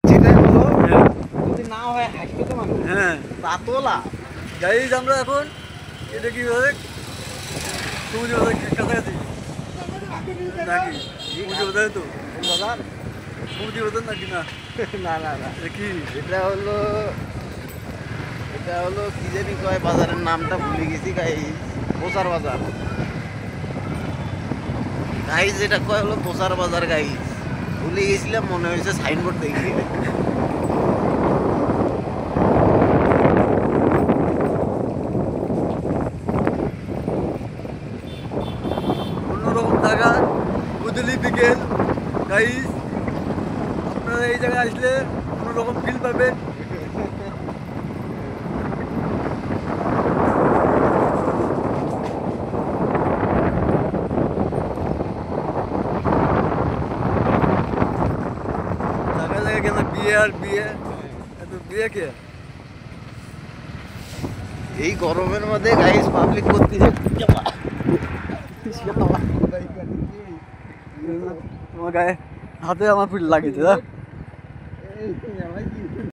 যেটা হলো যদি না হয় হাসবে তো মানুষ। হ্যাঁ তা তো লাভ। গাইজ আমরা এখন এটা কি বলে সমুদ্র বাজার কাছাকাছি নাকি সমুদ্র বাজারে তো কোন বাজার? সমুদ্র বাজার নাকি না না না না, এটা কি এটা হলো কি জানি কয় বাজারের নামটা ভুলে গেছি। পোচার বাজার গাইজ, এটা কয় হলো পোচার বাজার গাইজ। ভুলে গেছিলাম, মনে হয়েছে সাইনবোর্ড দেখি। অন্যরকম জায়গা বুঝলি বিকেল গাইজ, আপনারা এই জায়গায় আসলে অন্যরকম ফিল পাবেন। জায়গায় জায়গায় কেন বিয়ে আর বিয়ে, এত বিয়ে কে এই গরমের মধ্যে গাইজ পাবলিক করতে তোমার গায়ে হাতে আমার ফিল লাগিয়েছে।